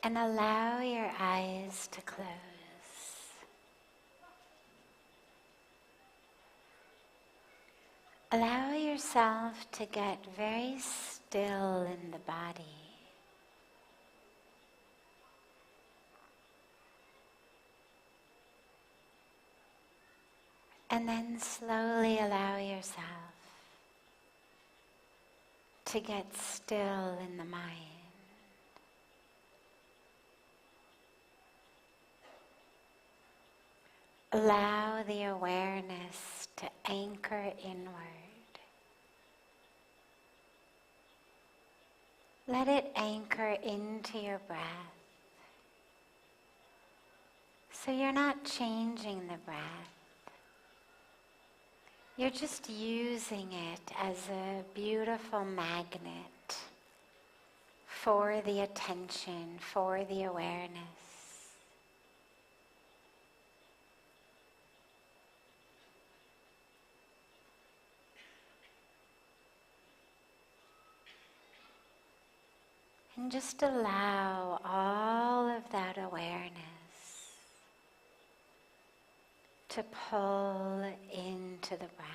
And allow your eyes to close. Allow yourself to get very still in the body. And then slowly allow yourself to get still in the mind. Allow the awareness to anchor inward. Let it anchor into your breath. So you're not changing the breath. You're just using it as a beautiful magnet for the attention, for the awareness. And just allow all of that awareness to pull into the breath.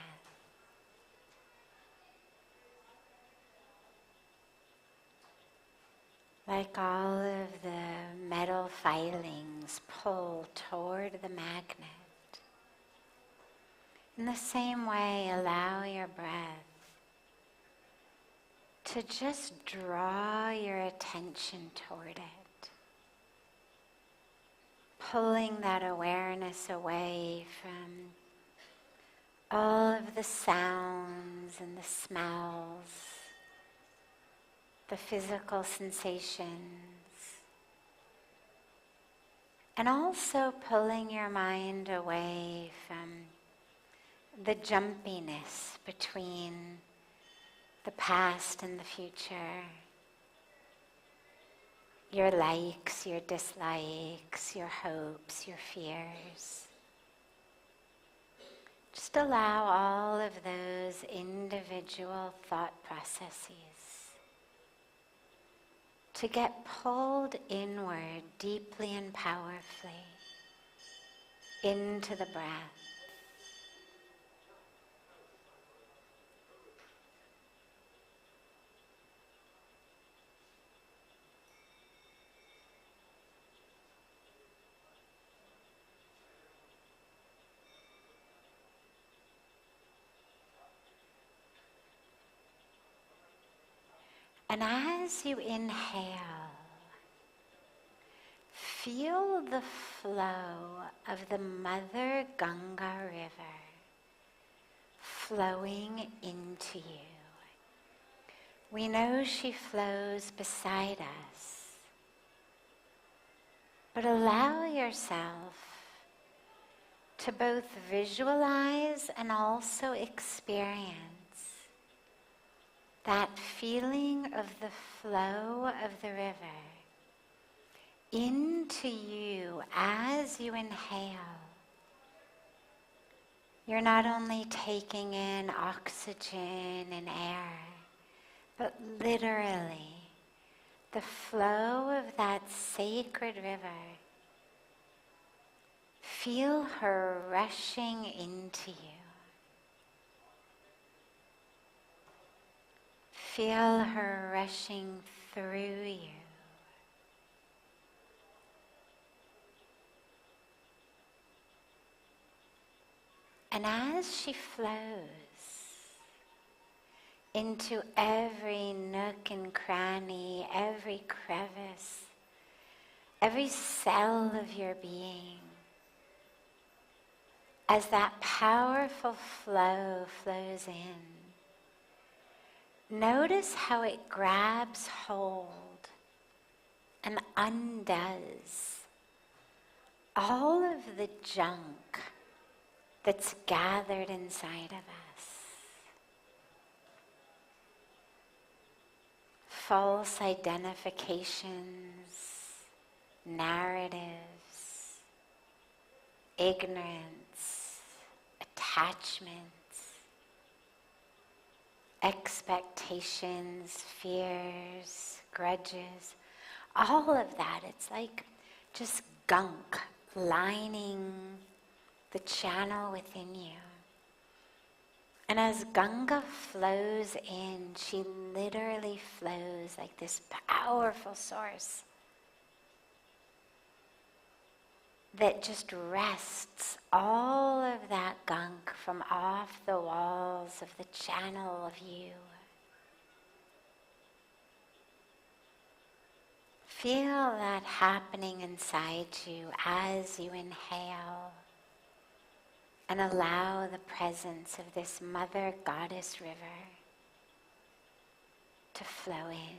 Like all of the metal filings pull toward the magnet. In the same way, allow your breath to just draw your attention toward it, pulling that awareness away from all of the sounds and the smells, the physical sensations, and also pulling your mind away from the jumpiness between the past and the future, your likes, your dislikes, your hopes, your fears. Just allow all of those individual thought processes to get pulled inward deeply and powerfully into the breath. And as you inhale, feel the flow of the Mother Ganga River flowing into you. We know she flows beside us, but allow yourself to both visualize and also experience that feeling of the flow of the river into you as you inhale. You're not only taking in oxygen and air, but literally the flow of that sacred river. Feel her rushing into you. Feel her rushing through you. And as she flows into every nook and cranny, every crevice, every cell of your being, as that powerful flow flows in, notice how it grabs hold and undoes all of the junk that's gathered inside of us. False identifications, narratives, ignorance, attachments, expectations, fears, grudges, all of that, it's like just gunk lining the channel within you. And as Ganga flows in, she literally flows like this powerful source that just rests all of that gunk from off the walls of the channel of you. Feel that happening inside you as you inhale and allow the presence of this Mother Goddess River to flow in.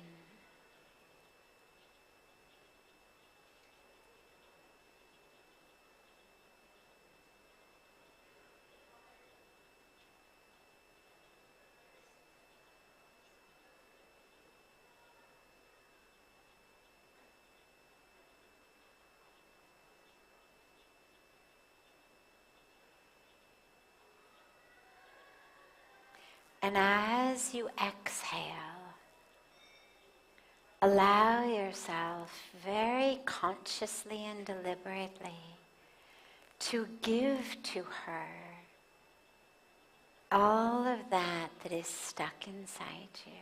And as you exhale, allow yourself very consciously and deliberately to give to her all of that that is stuck inside you.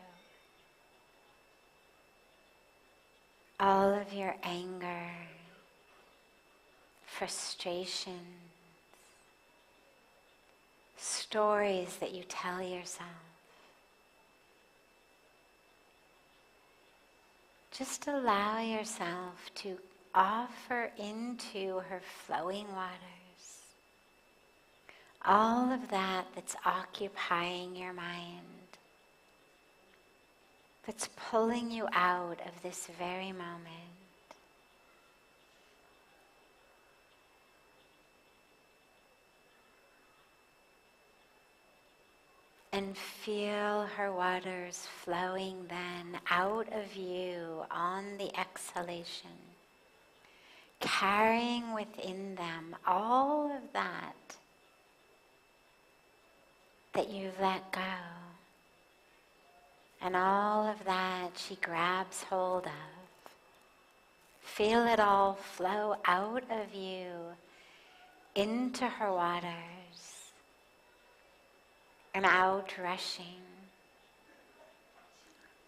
All of your anger, frustration, stories that you tell yourself. Just allow yourself to offer into her flowing waters all of that that's occupying your mind, that's pulling you out of this very moment. And feel her waters flowing then out of you on the exhalation, carrying within them all of that you've let go. And all of that she grabs hold of. Feel it all flow out of you into her waters. And out rushing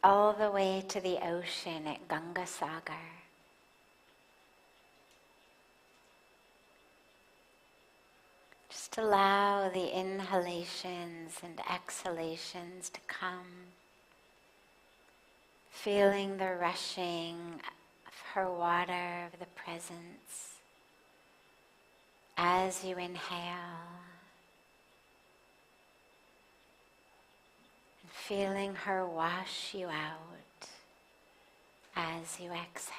all the way to the ocean at Ganga Sagar. Just allow the inhalations and exhalations to come, feeling the rushing of her water of the presence as you inhale. Feeling her wash you out as you exhale.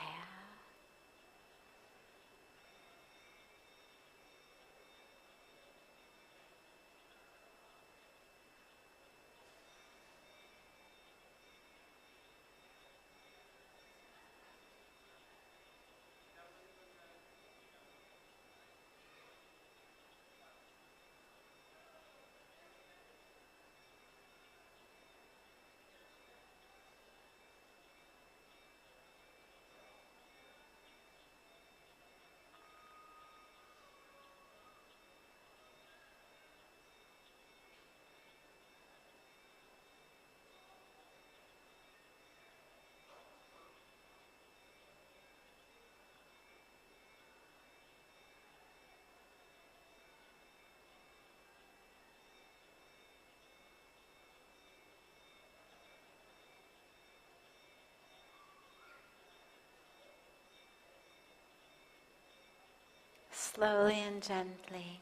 Slowly and gently,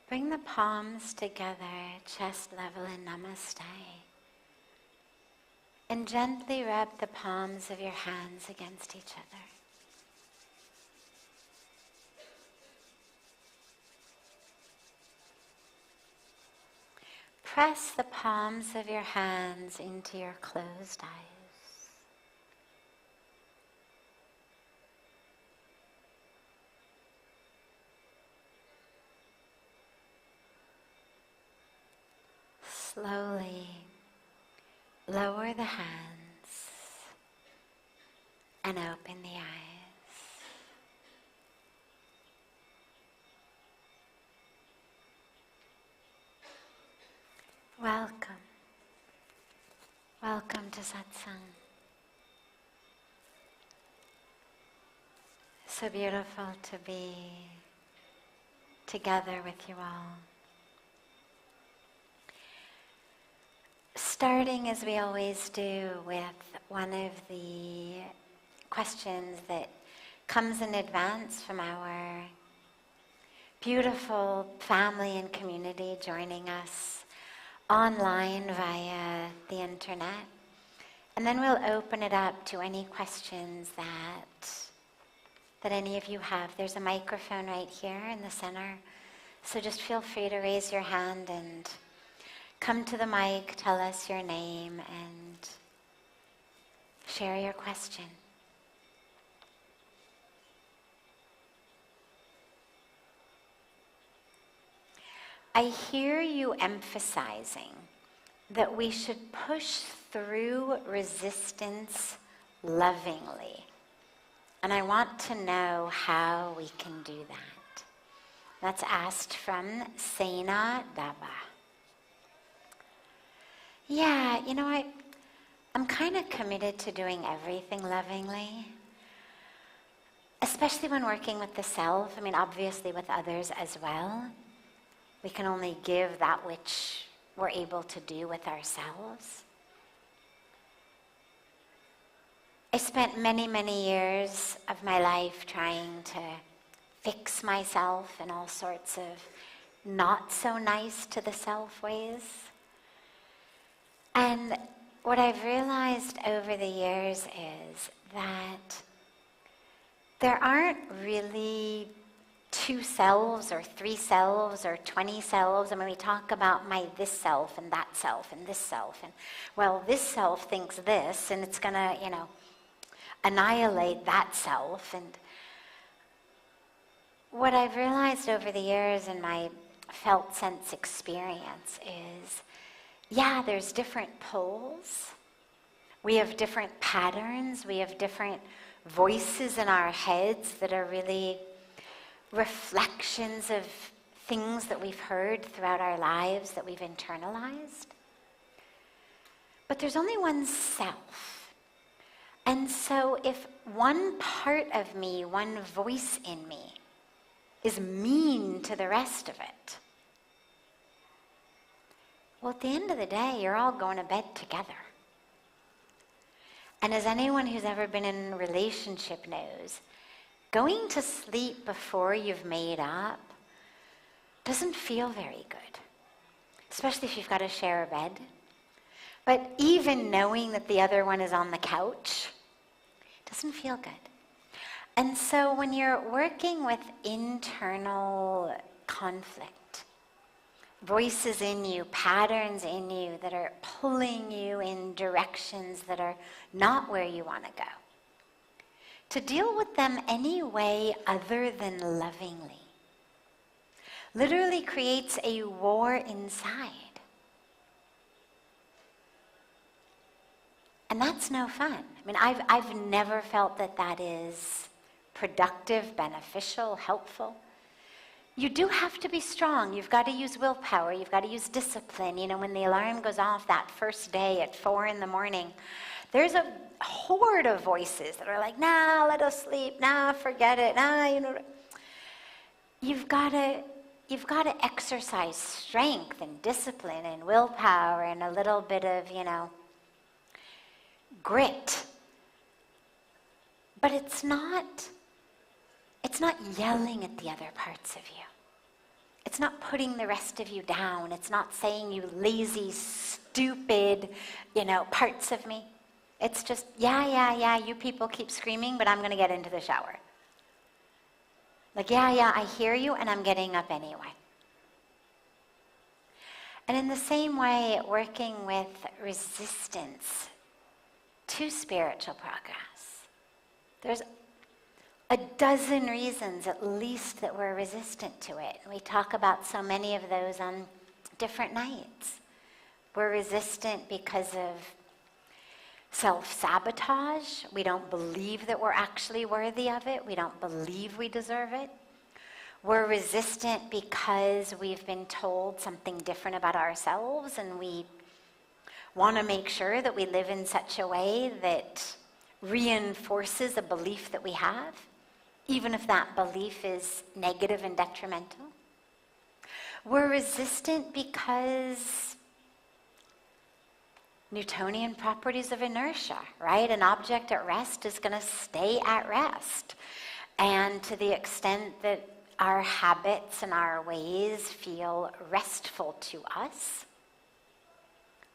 bring the palms together, chest level in Namaste. And gently rub the palms of your hands against each other. Press the palms of your hands into your closed eyes. Slowly lower the hands and open the eyes. Welcome. Welcome to Satsang. So beautiful to be together with you all. Starting as we always do with one of the questions that comes in advance from our beautiful family and community joining us online via the internet. And then we'll open it up to any questions that any of you have. There's a microphone right here in the center. So just feel free to raise your hand and come to the mic, tell us your name, and share your question. I hear you emphasizing that we should push through resistance lovingly. And I want to know how we can do that. That's asked from Sena Daba. Yeah, you know, I'm kind of committed to doing everything lovingly, especially when working with the self. I mean, obviously with others as well. We can only give that which we're able to do with ourselves. I spent many, many years of my life trying to fix myself in all sorts of not so nice to the self ways. And what I've realized over the years is that there aren't really 2 selves or 3 selves or 20 selves. I mean, we talk about my this self and that self and this self. And, well, this self thinks this, and it's going to, you know, annihilate that self. And what I've realized over the years in my felt sense experience is, yeah, there's different poles. We have different patterns. We have different voices in our heads that are really reflections of things that we've heard throughout our lives that we've internalized. But there's only one self. And so if one part of me, one voice in me, is mean to the rest of it, well, at the end of the day, you're all going to bed together. And as anyone who's ever been in a relationship knows, going to sleep before you've made up doesn't feel very good, especially if you've got to share a bed. But even knowing that the other one is on the couch doesn't feel good. And so when you're working with internal conflict, voices in you, patterns in you that are pulling you in directions that are not where you want to go, to deal with them any way other than lovingly literally creates a war inside. And that's no fun. I mean, I've never felt that that is productive, beneficial, helpful. You do have to be strong. You've got to use willpower. You've got to use discipline. You know, when the alarm goes off that first day at 4 a.m, there's a horde of voices that are like, nah, let us sleep. Nah, forget it. Nah, you know. You've got to exercise strength and discipline and willpower and a little bit of, you know, grit. But it's not yelling at the other parts of you. It's not putting the rest of you down. It's not saying, you lazy, stupid, you know, parts of me. It's just, yeah, you people keep screaming, but I'm going to get into the shower. Like, yeah, I hear you, and I'm getting up anyway. And in the same way, working with resistance to spiritual progress, there's a dozen reasons at least that we're resistant to it. We talk about so many of those on different nights. We're resistant because of self-sabotage. We don't believe that we're actually worthy of it. We don't believe we deserve it. We're resistant because we've been told something different about ourselves, and we want to make sure that we live in such a way that reinforces a belief that we have, even if that belief is negative and detrimental. We're resistant because Newtonian properties of inertia, right? An object at rest is going to stay at rest. And to the extent that our habits and our ways feel restful to us,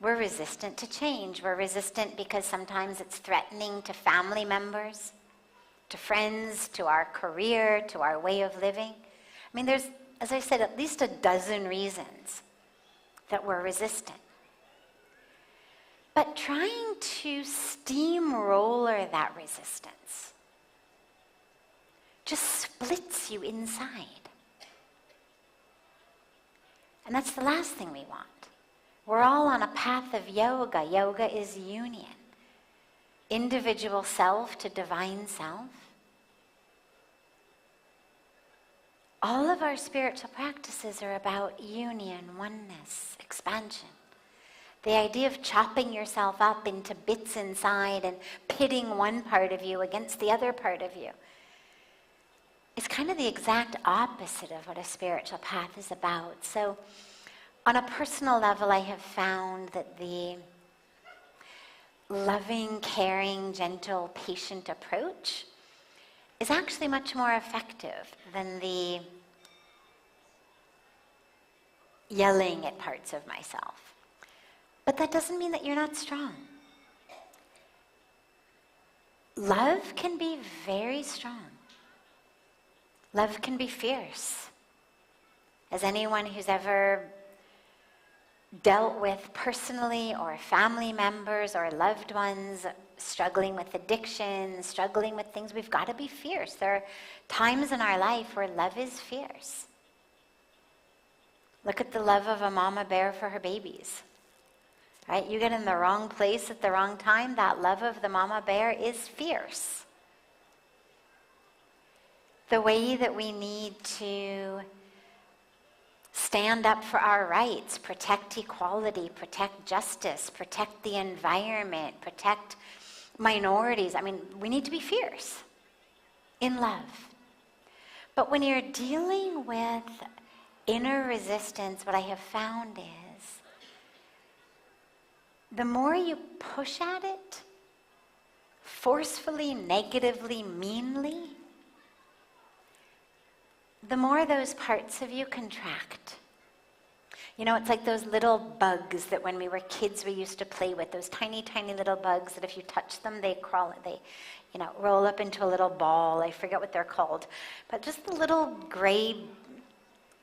we're resistant to change. We're resistant because sometimes it's threatening to family members, to friends, to our career, to our way of living. I mean, there's, as I said, at least a dozen reasons that we're resistant. But trying to steamroller that resistance just splits you inside. And that's the last thing we want. We're all on a path of yoga. Yoga is union. Individual self to divine self. All of our spiritual practices are about union, oneness, expansion. The idea of chopping yourself up into bits inside and pitting one part of you against the other part of you is kind of the exact opposite of what a spiritual path is about. So on a personal level, I have found that the loving, caring, gentle, patient approach is actually much more effective than the yelling at parts of myself. But that doesn't mean that you're not strong. Love can be very strong. Love can be fierce. As anyone who's ever dealt with personally, or family members or loved ones struggling with addiction, struggling with things, we've got to be fierce. There are times in our life where love is fierce. Look at the love of a mama bear for her babies. Right? You get in the wrong place at the wrong time, that love of the mama bear is fierce. The way that we need to stand up for our rights, protect equality, protect justice, protect the environment, protect minorities. I mean, we need to be fierce in love. But when you're dealing with inner resistance, what I have found is the more you push at it, forcefully, negatively, meanly, the more those parts of you contract. You know, it's like those little bugs that when we were kids we used to play with, those tiny, tiny little bugs that if you touch them, they crawl, they, roll up into a little ball. I forget what they're called. But just the little gray,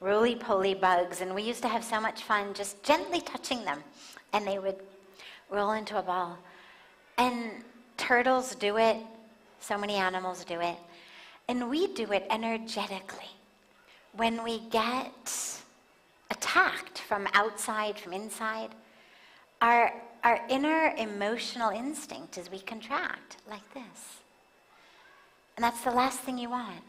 roly-poly bugs, and we used to have so much fun just gently touching them, and they would roll into a ball. And turtles do it, so many animals do it, and we do it energetically. When we get attacked from outside, from inside, our inner emotional instinct is we contract like this. And that's the last thing you want.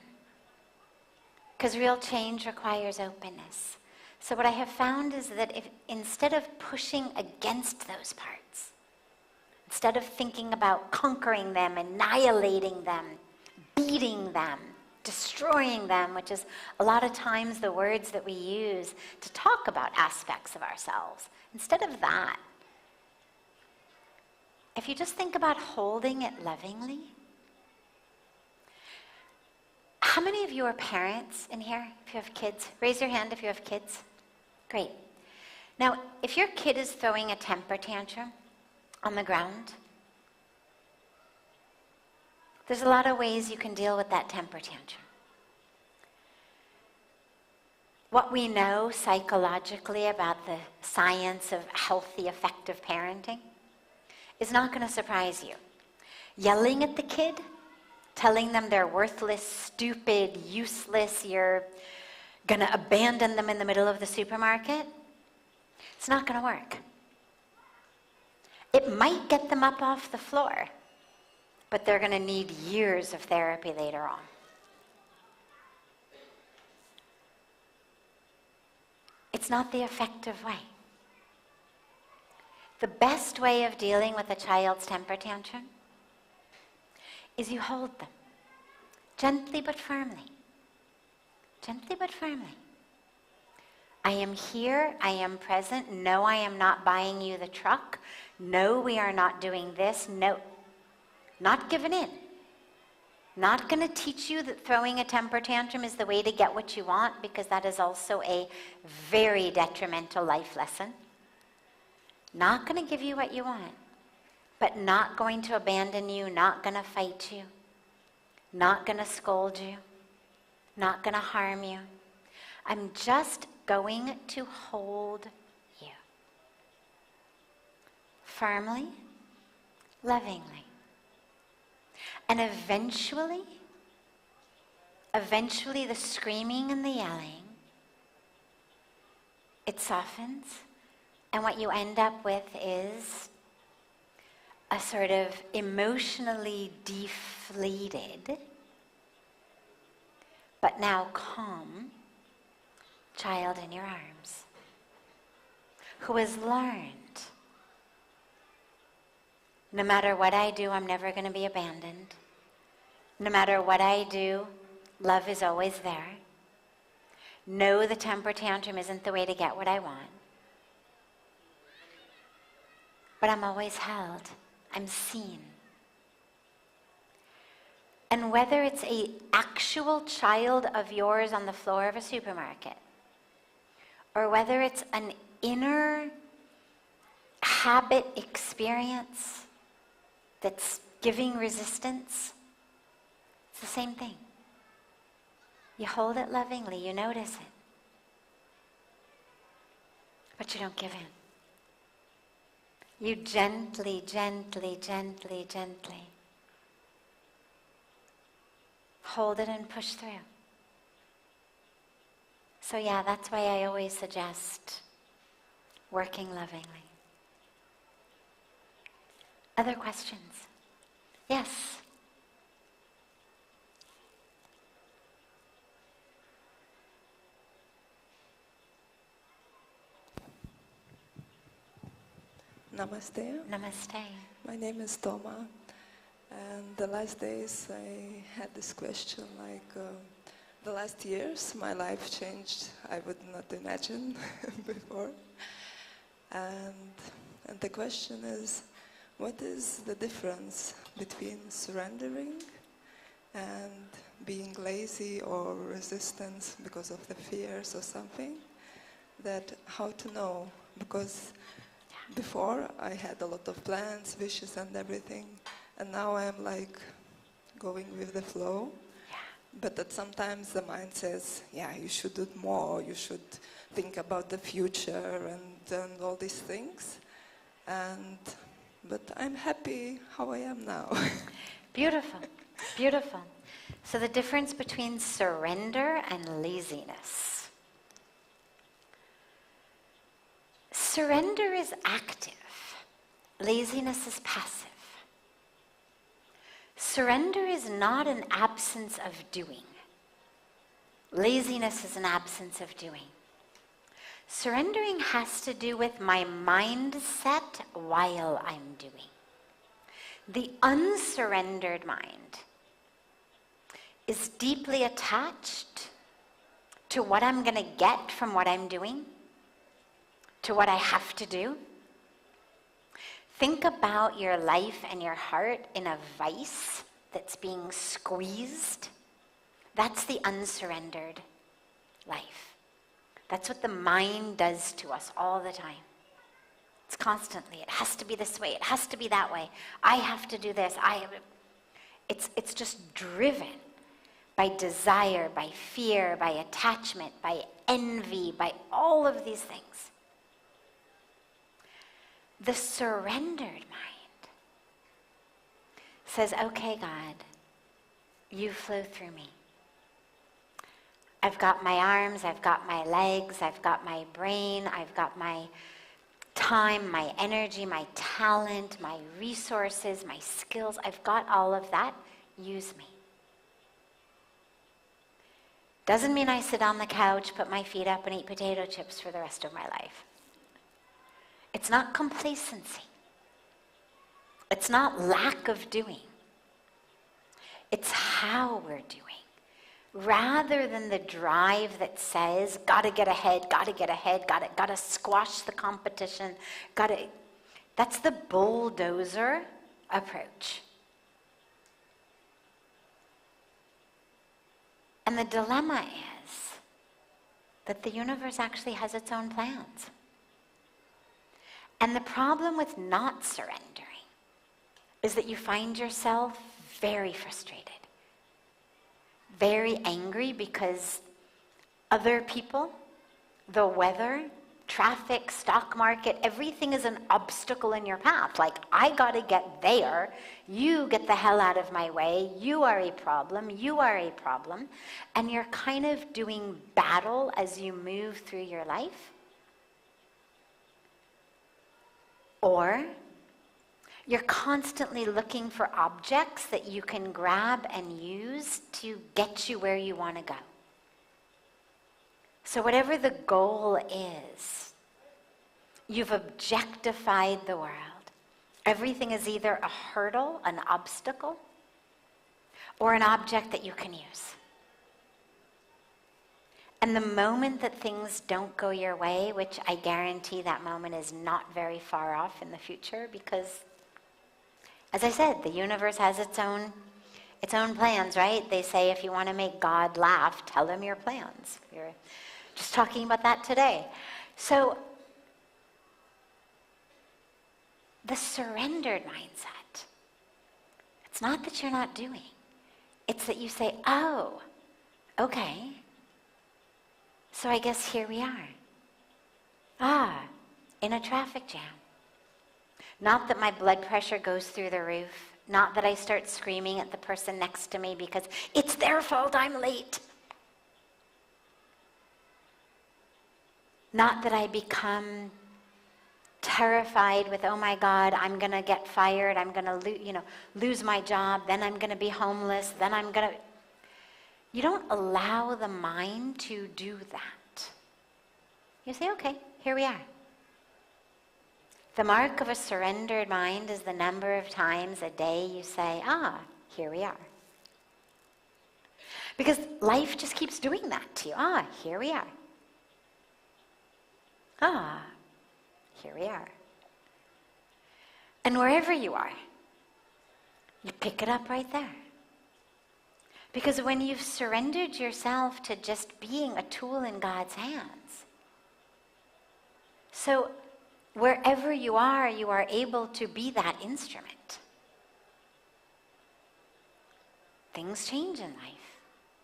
Because real change requires openness. So what I have found is that if instead of pushing against those parts, instead of thinking about conquering them, annihilating them, beating them, destroying them, which is a lot of times the words that we use to talk about aspects of ourselves. Instead of that, if you just think about holding it lovingly. How many of you are parents in here, if you have kids? Raise your hand if you have kids. Great. Now, if your kid is throwing a temper tantrum on the ground, there's a lot of ways you can deal with that temper tantrum. What we know psychologically about the science of healthy, effective parenting is not going to surprise you. Yelling at the kid, telling them they're worthless, stupid, useless, you're going to abandon them in the middle of the supermarket, it's not going to work. It might get them up off the floor, but they're going to need years of therapy later on. It's not the effective way. The best way of dealing with a child's temper tantrum is you hold them. Gently but firmly. Gently but firmly. I am here. I am present. No, I am not buying you the truck. No, we are not doing this. No. Not giving in. Not going to teach you that throwing a temper tantrum is the way to get what you want, because that is also a very detrimental life lesson. Not going to give you what you want, but not going to abandon you, not going to fight you, not going to scold you, not going to harm you. I'm just going to hold you. Firmly, lovingly. And eventually the screaming and the yelling, it softens, and what you end up with is a sort of emotionally deflated, but now calm child in your arms, who has learned, no matter what I do, I'm never going to be abandoned. No matter what I do, love is always there. No, the temper tantrum isn't the way to get what I want. But I'm always held. I'm seen. And whether it's an actual child of yours on the floor of a supermarket, or whether it's an inner habit experience that's giving resistance, it's the same thing. You hold it lovingly, you notice it, but you don't give in. You gently, gently, gently, gently hold it and push through. So yeah, that's why I always suggest working lovingly. Other questions? Yes. Namaste. Namaste. My name is Toma, and the last days I had this question, the last years my life changed, I would not imagine before. And the question is, what is the difference between surrendering and being lazy or resistance because of the fears or something? That how to know, because before I had a lot of plans, wishes and everything, and now I'm like going with the flow. But that sometimes the mind says, yeah, you should do more, you should think about the future and all these things. But I'm happy how I am now. Beautiful, beautiful. So the difference between surrender and laziness. Surrender is active. Laziness is passive. Surrender is not an absence of doing. Laziness is an absence of doing. Surrendering has to do with my mindset while I'm doing. The unsurrendered mind is deeply attached to what I'm going to get from what I'm doing, to what I have to do. Think about your life and your heart in a vice that's being squeezed. That's the unsurrendered life. That's what the mind does to us all the time. It's constantly, it has to be this way, it has to be that way. I have to do this. It's just driven by desire, by fear, by attachment, by envy, by all of these things. The surrendered mind says, okay, God, you flow through me. I've got my arms, I've got my legs, I've got my brain, I've got my time, my energy, my talent, my resources, my skills. I've got all of that. Use me. Doesn't mean I sit on the couch, put my feet up, and eat potato chips for the rest of my life. It's not complacency. It's not lack of doing. It's how we're doing. Rather than the drive that says, gotta get ahead, gotta squash the competition, that's the bulldozer approach. And the dilemma is that the universe actually has its own plans. And the problem with not surrendering is that you find yourself very frustrated, very angry because other people, the weather, traffic, stock market, everything is an obstacle in your path. Like, I gotta get there. You get the hell out of my way. You are a problem. You are a problem. And you're kind of doing battle as you move through your life. Or you're constantly looking for objects that you can grab and use to get you where you want to go. So whatever the goal is, you've objectified the world. Everything is either a hurdle, an obstacle, or an object that you can use. And the moment that things don't go your way, which I guarantee that moment is not very far off in the future, because, as I said, the universe has its own plans, right? They say if you want to make God laugh, tell him your plans. You're just talking about that today. So, the surrendered mindset, it's not that you're not doing. It's that you say, oh, okay, so I guess here we are. In a traffic jam. Not that my blood pressure goes through the roof. Not that I start screaming at the person next to me because it's their fault I'm late. Not that I become terrified with, oh my God, I'm going to get fired, I'm going to lose my job, then I'm going to be homeless, then I'm going to... You don't allow the mind to do that. You say, okay, here we are. The mark of a surrendered mind is the number of times a day you say, here we are. Because life just keeps doing that to you. Here we are. Here we are. And wherever you are, you pick it up right there. Because when you've surrendered yourself to just being a tool in God's hands, so wherever you are able to be that instrument. Things change in life.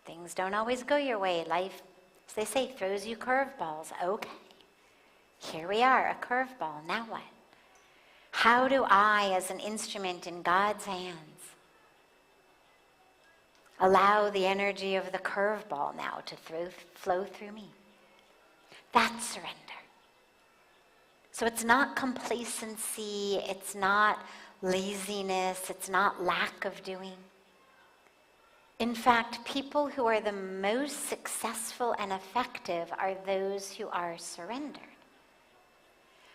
Things don't always go your way. Life, as they say, throws you curveballs. Okay, here we are, a curveball. Now what? How do I, as an instrument in God's hands, allow the energy of the curveball now to flow through me? That's surrender. So it's not complacency, it's not laziness, it's not lack of doing. In fact, people who are the most successful and effective are those who are surrendered.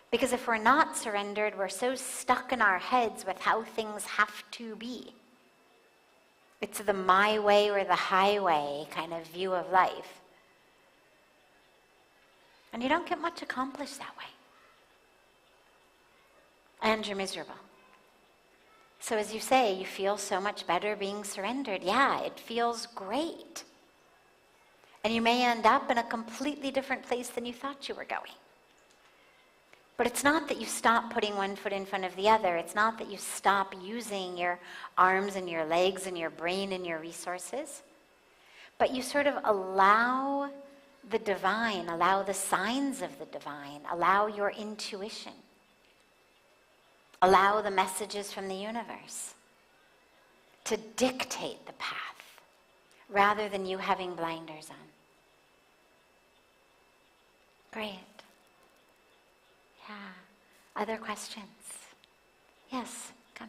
Because if we're not surrendered, we're so stuck in our heads with how things have to be. It's the my way or the highway kind of view of life. And you don't get much accomplished that way. And you're miserable. So as you say, you feel so much better being surrendered. Yeah, it feels great. And you may end up in a completely different place than you thought you were going. But it's not that you stop putting one foot in front of the other. It's not that you stop using your arms and your legs and your brain and your resources. But you sort of allow the divine, allow the signs of the divine, allow your intuition. Allow the messages from the universe to dictate the path rather than you having blinders on. Great. Yeah. Other questions? Yes, come.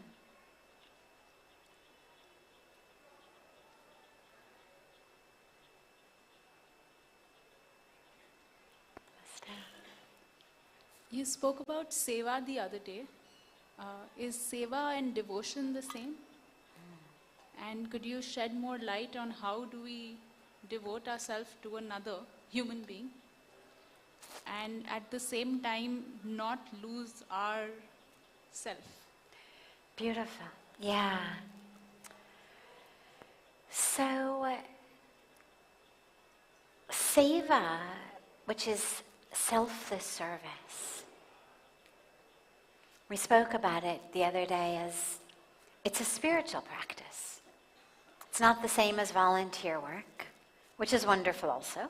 You spoke about Seva the other day. Is Seva and devotion the same? And could you shed more light on how do we devote ourselves to another human being and at the same time not lose our self? Beautiful. Yeah. So, Seva, which is selfless service, we spoke about it the other day as it's a spiritual practice. It's not the same as volunteer work, which is wonderful also,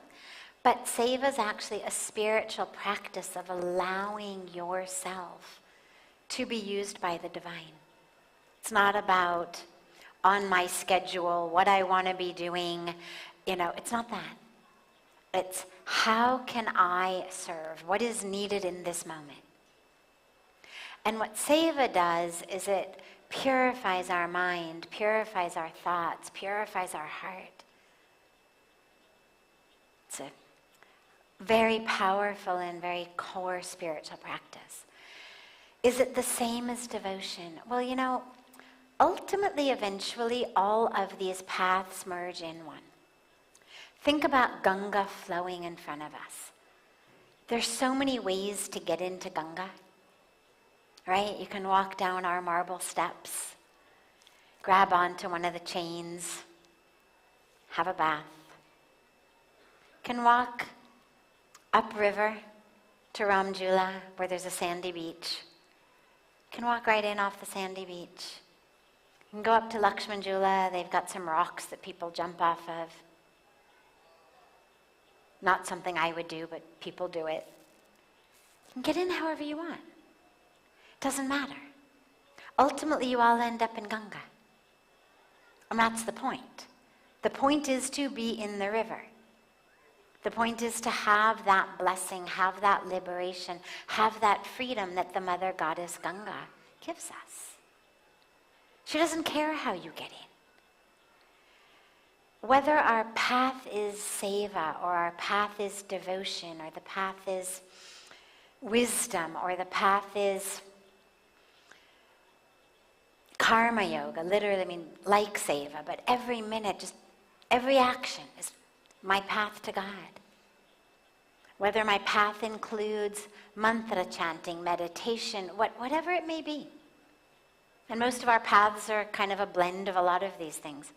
but Seva is actually a spiritual practice of allowing yourself to be used by the divine. It's not about on my schedule, what I want to be doing, it's not that. It's how can I serve? What is needed in this moment? And what Seva does is it purifies our mind, purifies our thoughts, purifies our heart. It's a very powerful and very core spiritual practice. Is it the same as devotion? Well, ultimately, eventually, all of these paths merge in one. Think about Ganga flowing in front of us. There's so many ways to get into Ganga, right? You can walk down our marble steps, grab onto one of the chains, have a bath. You can walk upriver to Ramjula, where there's a sandy beach. You can walk right in off the sandy beach. You can go up to Lakshmanjula. They've got some rocks that people jump off of. Not something I would do, but people do it. You can get in however you want. It doesn't matter. Ultimately, you all end up in Ganga. And that's the point. The point is to be in the river. The point is to have that blessing, have that liberation, have that freedom that the Mother Goddess Ganga gives us. She doesn't care how you get in. Whether our path is Seva, or our path is devotion, or the path is wisdom, or the path is karma yoga, literally, like Seva, but every minute, just every action is my path to God. Whether my path includes mantra chanting, meditation, whatever it may be. And most of our paths are kind of a blend of a lot of these things.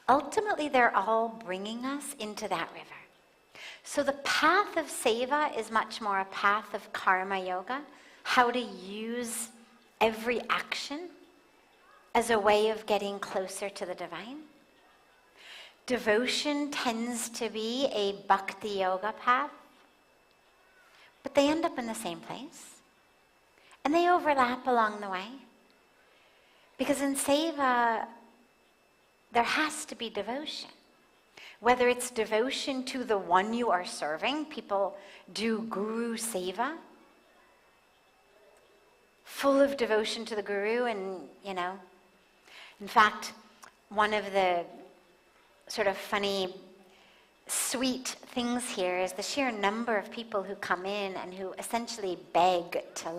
Ultimately, they're all bringing us into that river. So the path of Seva is much more a path of karma yoga, how to use every action as a way of getting closer to the divine. Devotion tends to be a bhakti yoga path, but they end up in the same place. And they overlap along the way. Because in Seva, there has to be devotion. Whether it's devotion to the one you are serving, people do Guru Seva, full of devotion to the Guru, and, in fact, one of the sort of funny, sweet things here is the sheer number of people who come in and who essentially beg to,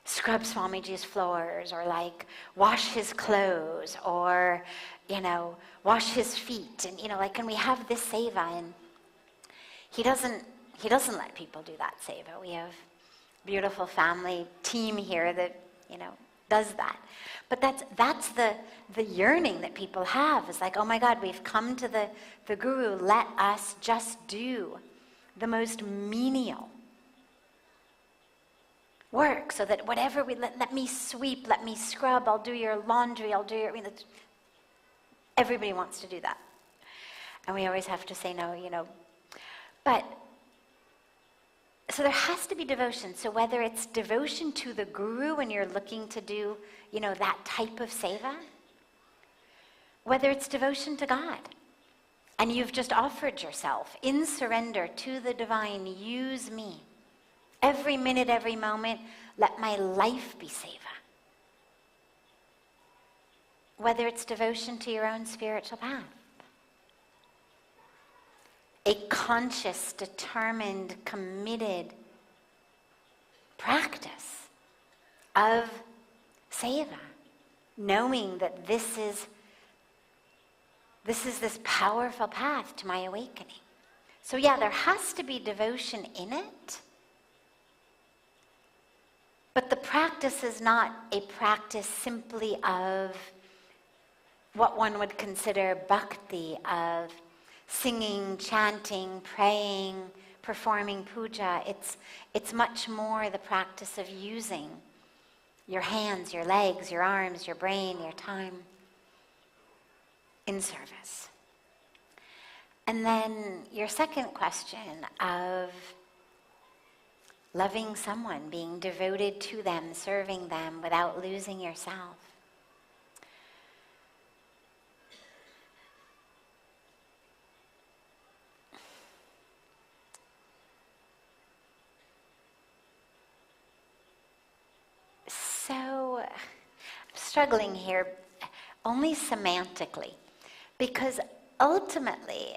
scrub Swamiji's floors, or wash his clothes, or wash his feet, and and we have this seva, and he doesn't let people do that seva. We have a beautiful family team here that does that. But that's the yearning that people have, is oh my God, we've come to the Guru, let us just do the most menial work, so that whatever let me sweep, let me scrub, I'll do your laundry, I'll do your, everybody wants to do that. And we always have to say no, But, so there has to be devotion. So whether it's devotion to the Guru when you're looking to do, that type of seva, whether it's devotion to God, and you've just offered yourself in surrender to the divine, use me. Every minute, every moment, let my life be Seva. Whether it's devotion to your own spiritual path. A conscious, determined, committed practice of Seva. Knowing that this is this powerful path to my awakening. So yeah, there has to be devotion in it. But the practice is not a practice simply of what one would consider bhakti, of singing, chanting, praying, performing puja. It's much more the practice of using your hands, your legs, your arms, your brain, your time in service. And then your second question of loving someone, being devoted to them, serving them without losing yourself. So, I'm struggling here only semantically, because ultimately,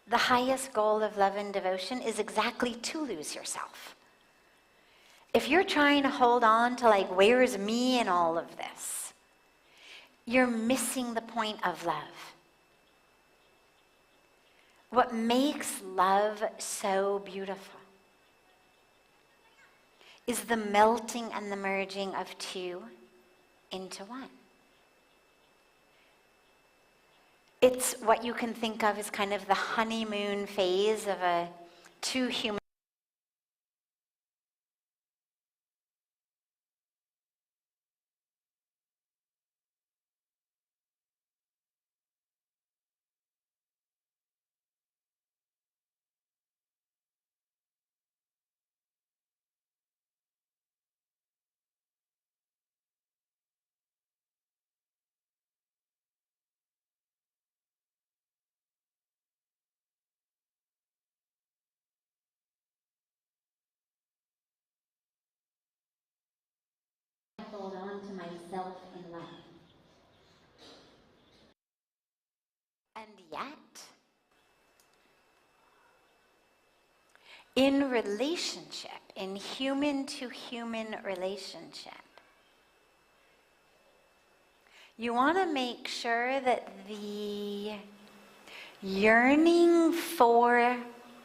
the highest goal of love and devotion is exactly to lose yourself. If you're trying to hold on to like, where's me in all of this, you're missing the point of love. What makes love so beautiful is the melting and the merging of two into one. It's what you can think of as kind of the honeymoon phase of two human. Hold on to myself in love. And yet, in relationship, in human to human relationship, you want to make sure that the yearning for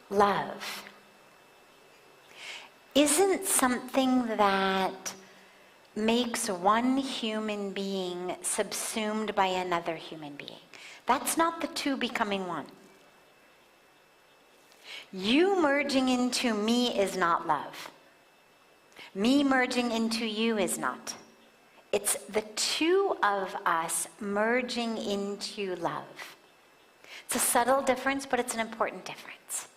love isn't something that makes one human being subsumed by another human being. That's not the two becoming one. You merging into me is not love. Me merging into you is not. It's the two of us merging into love. It's a subtle difference, but it's an important difference.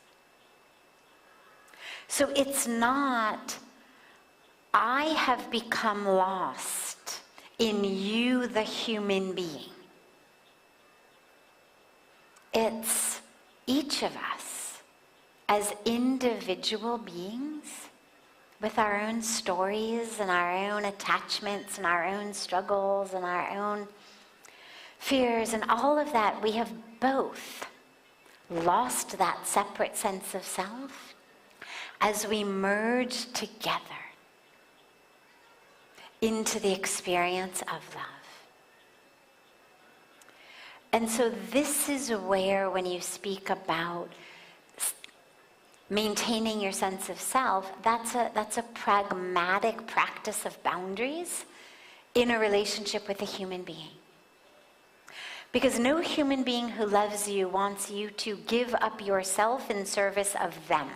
So it's not, I have become lost in you, the human being. It's each of us as individual beings with our own stories and our own attachments and our own struggles and our own fears and all of that. We have both lost that separate sense of self as we merge together into the experience of love. And so this is where, when you speak about maintaining your sense of self, that's a pragmatic practice of boundaries in a relationship with a human being. Because no human being who loves you wants you to give up yourself in service of them.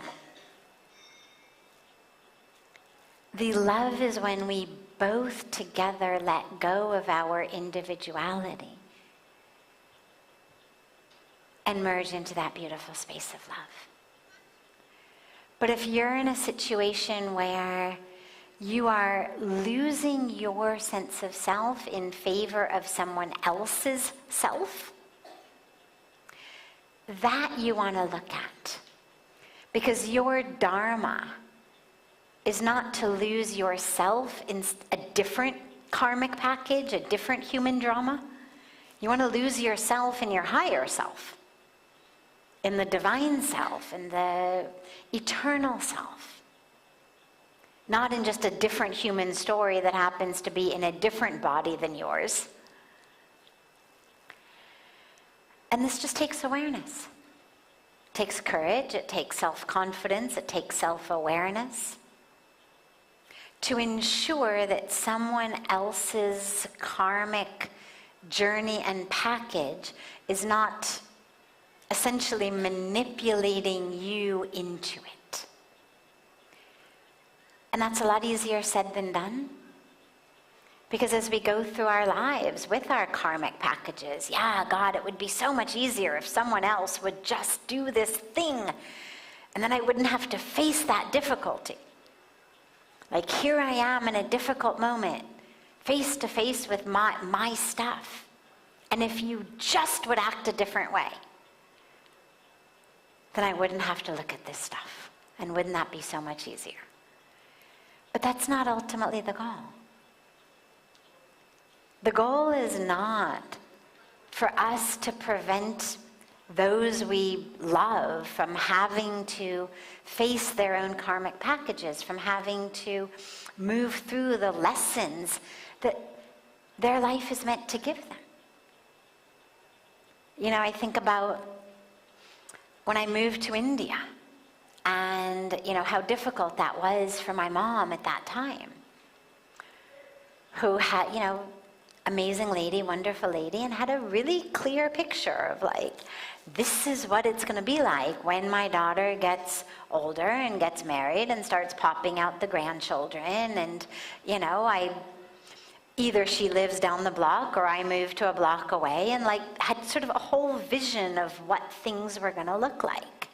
The love is when we both together let go of our individuality and merge into that beautiful space of love. But if you're in a situation where you are losing your sense of self in favor of someone else's self, that you want to look at. Because your dharma is not to lose yourself in a different karmic package, a different human drama. You want to lose yourself in your higher self, in the divine self, in the eternal self. Not in just a different human story that happens to be in a different body than yours. And this just takes awareness. It takes courage, it takes self-confidence, it takes self-awareness to ensure that someone else's karmic journey and package is not essentially manipulating you into it. And that's a lot easier said than done. Because as we go through our lives with our karmic packages, yeah, God, it would be so much easier if someone else would just do this thing, and then I wouldn't have to face that difficulty. Like, here I am in a difficult moment, face to face with my stuff. And if you just would act a different way, then I wouldn't have to look at this stuff. And wouldn't that be so much easier? But that's not ultimately the goal. The goal is not for us to prevent those we love from having to face their own karmic packages, from having to move through the lessons that their life is meant to give them. You know, I think about when I moved to India and, you know, how difficult that was for my mom at that time, who had, you know, amazing lady, wonderful lady, and had a really clear picture of like, this is what it's going to be like when my daughter gets older and gets married and starts popping out the grandchildren. And, you know, either she lives down the block or I move to a block away, and like had sort of a whole vision of what things were going to look like.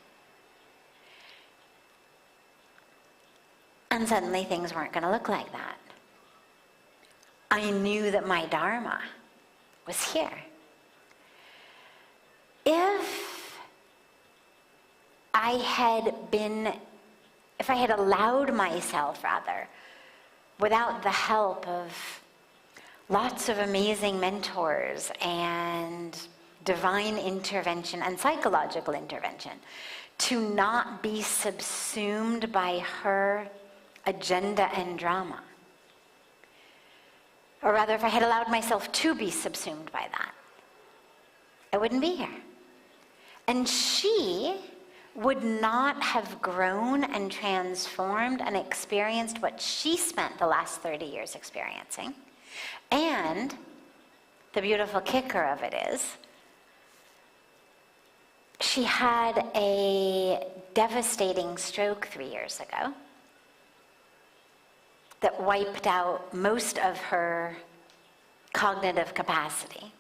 And suddenly things weren't going to look like that. I knew that my Dharma was here. If I had allowed myself, rather, without the help of lots of amazing mentors and divine intervention and psychological intervention, to not be subsumed by her agenda and drama, or rather, if I had allowed myself to be subsumed by that, I wouldn't be here. And she would not have grown and transformed and experienced what she spent the last 30 years experiencing. And the beautiful kicker of it is, she had a devastating stroke 3 years ago that wiped out most of her cognitive capacity.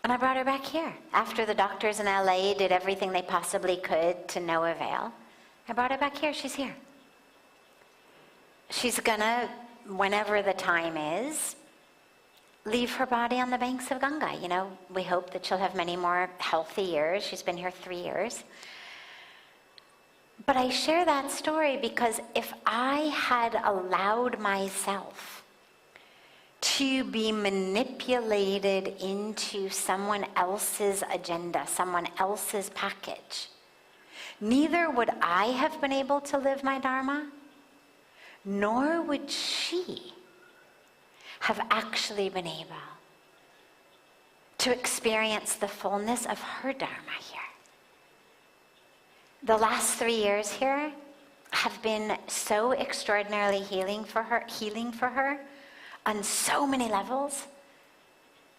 And I brought her back here. After the doctors in LA did everything they possibly could to no avail, I brought her back here. She's here. She's gonna, whenever the time is, leave her body on the banks of Ganga. You know, we hope that she'll have many more healthy years. She's been here 3 years. But I share that story because if I had allowed myself to be manipulated into someone else's agenda, someone else's package, neither would I have been able to live my Dharma, nor would she have actually been able to experience the fullness of her Dharma here. The last 3 years here have been so extraordinarily healing for her on so many levels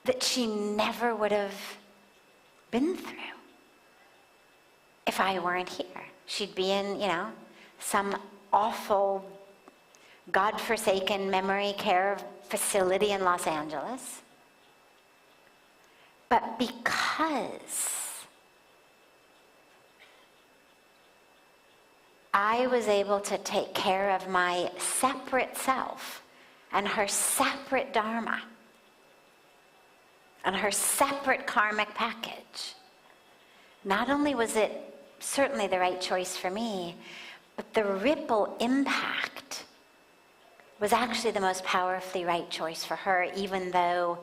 that she never would have been through if I weren't here. She'd be in, you know, some awful, God-forsaken memory care facility in Los Angeles. But because I was able to take care of my separate self and her separate Dharma and her separate karmic package, not only was it certainly the right choice for me, But the ripple impact was actually the most powerfully right choice for her, even though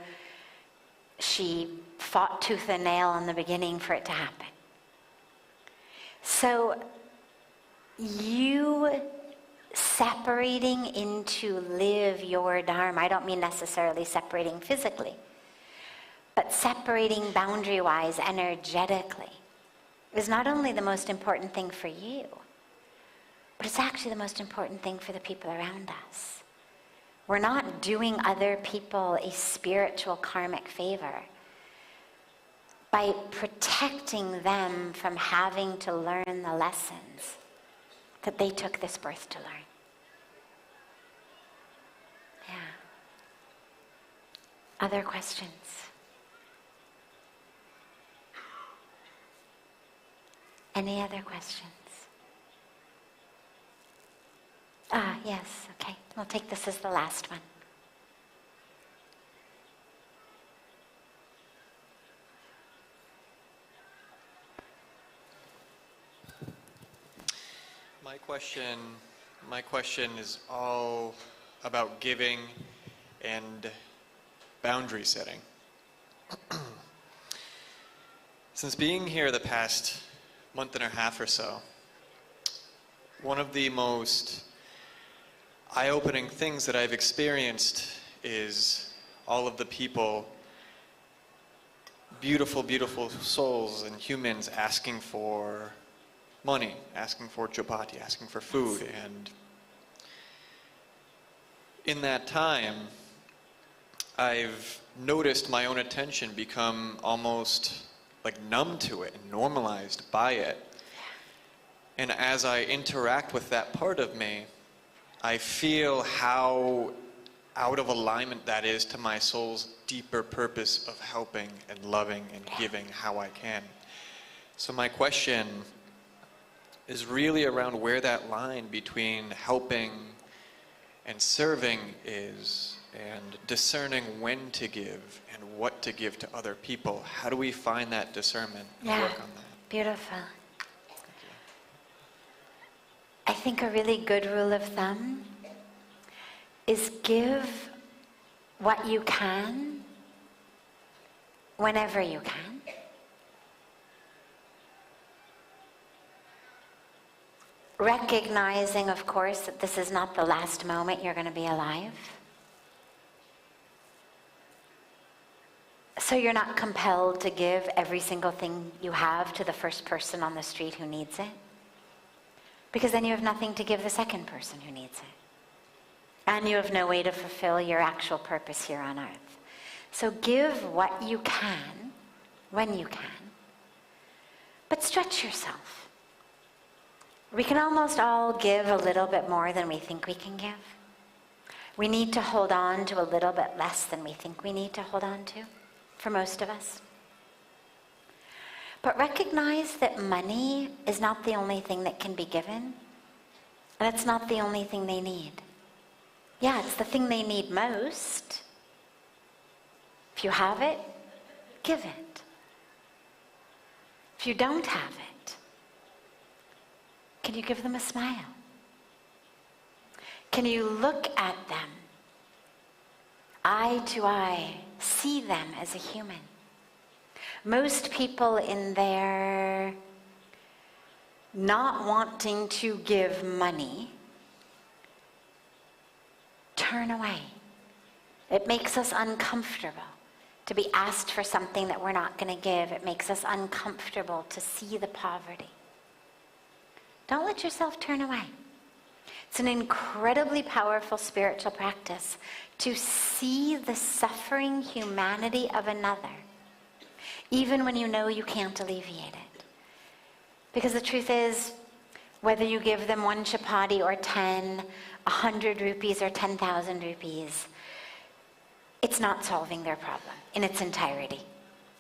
she fought tooth and nail in the beginning for it to happen. So you separating into live your Dharma, I don't mean necessarily separating physically, but separating boundary-wise, energetically, is not only the most important thing for you, but it's actually the most important thing for the people around us. We're not doing other people a spiritual karmic favor by protecting them from having to learn the lessons that they took this birth to learn. Yeah. Other questions? Any other questions? Yes, okay. We'll take this as the last one. My question is all about giving and boundary setting. Since being here the past month and a half or so, one of the most eye-opening things that I've experienced is all of the people, beautiful, beautiful souls and humans asking for money, asking for chapati, asking for food. And in that time, I've noticed my own attention become almost like numb to it and normalized by it. And as I interact with that part of me, I feel how out of alignment that is to my soul's deeper purpose of helping and loving and giving how I can. So my question is really around where that line between helping and serving is, and discerning when to give and what to give to other people. How do we find that discernment and work on that? Beautiful. I think a really good rule of thumb is give what you can whenever you can. Recognizing, of course, that this is not the last moment you're going to be alive. So you're not compelled to give every single thing you have to the first person on the street who needs it. Because then you have nothing to give the second person who needs it. And you have no way to fulfill your actual purpose here on earth. So give what you can, when you can. But stretch yourself. We can almost all give a little bit more than we think we can give. We need to hold on to a little bit less than we think we need to hold on to, for most of us. But recognize that money is not the only thing that can be given, and it's not the only thing they need. Yeah, it's the thing they need most. If you have it, give it. If you don't have it, can you give them a smile? Can you look at them, eye to eye, see them as a human? Most people in their not wanting to give money turn away. It makes us uncomfortable to be asked for something that we're not going to give. It makes us uncomfortable to see the poverty. Don't let yourself turn away. It's an incredibly powerful spiritual practice to see the suffering humanity of another, even when you know you can't alleviate it. Because the truth is, whether you give them 1 chapati or 10, 100 rupees or 10,000 rupees, it's not solving their problem in its entirety.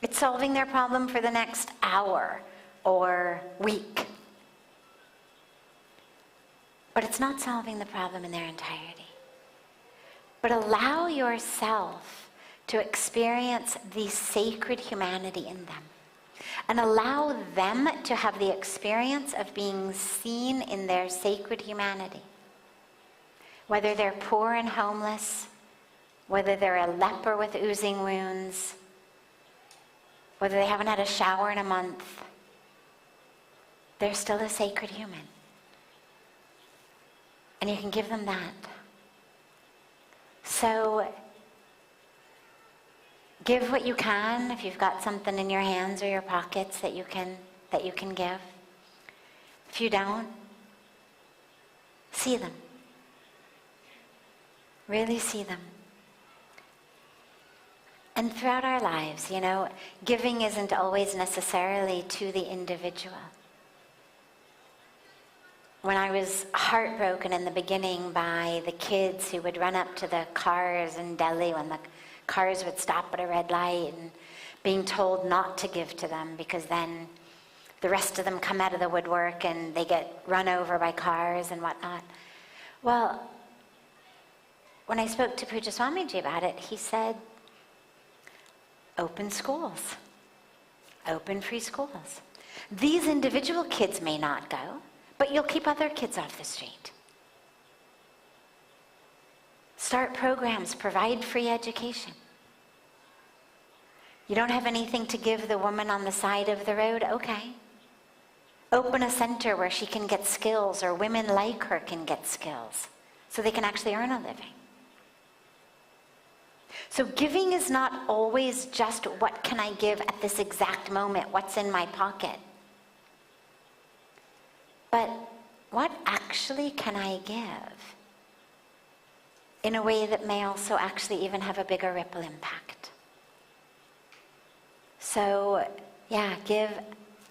It's solving their problem for the next hour or week. But it's not solving the problem in their entirety. But allow yourself to experience the sacred humanity in them. and allow them to have the experience of being seen in their sacred humanity. Whether they're poor and homeless, whether they're a leper with oozing wounds, whether they haven't had a shower in a month, they're still a sacred human. And you can give them that. So, give what you can. If you've got something in your hands or your pockets that you can give. If you don't, see them. Really see them. And throughout our lives, giving isn't always necessarily to the individual. When I was heartbroken in the beginning by the kids who would run up to the cars in Delhi when the cars would stop at a red light and being told not to give to them because then the rest of them come out of the woodwork and they get run over by cars and whatnot. Well, when I spoke to Pujya Swamiji about it, he said, open schools, open free schools. These individual kids may not go, but you'll keep other kids off the street. Start programs, provide free education. You don't have anything to give the woman on the side of the road? Okay. Open a center where she can get skills, or women like her can get skills, so they can actually earn a living. So giving is not always just what can I give at this exact moment, what's in my pocket. But what actually can I give in a way that may also actually even have a bigger ripple impact? So, give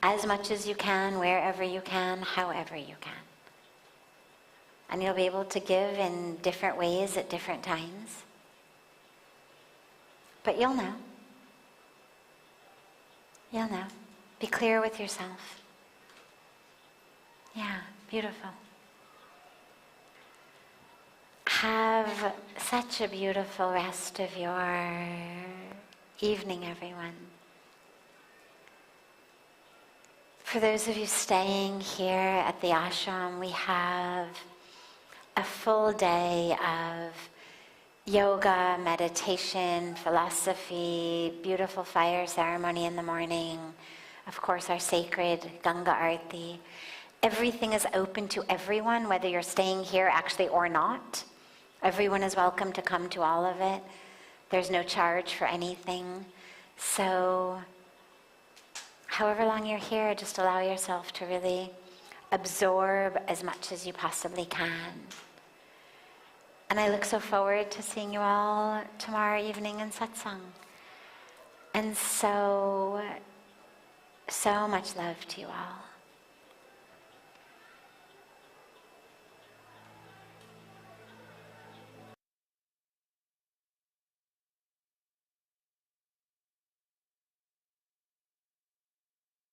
as much as you can, wherever you can, however you can. And you'll be able to give in different ways at different times. But you'll know. You'll know. Be clear with yourself. Yeah, beautiful. Have such a beautiful rest of your evening, everyone. For those of you staying here at the ashram, we have a full day of yoga, meditation, philosophy, beautiful fire ceremony in the morning, of course our sacred Ganga Arati. Everything is open to everyone, whether you're staying here actually or not. Everyone is welcome to come to all of it. There's no charge for anything. So, however long you're here, just allow yourself to really absorb as much as you possibly can. And I look so forward to seeing you all tomorrow evening in Satsang. And so much love to you all.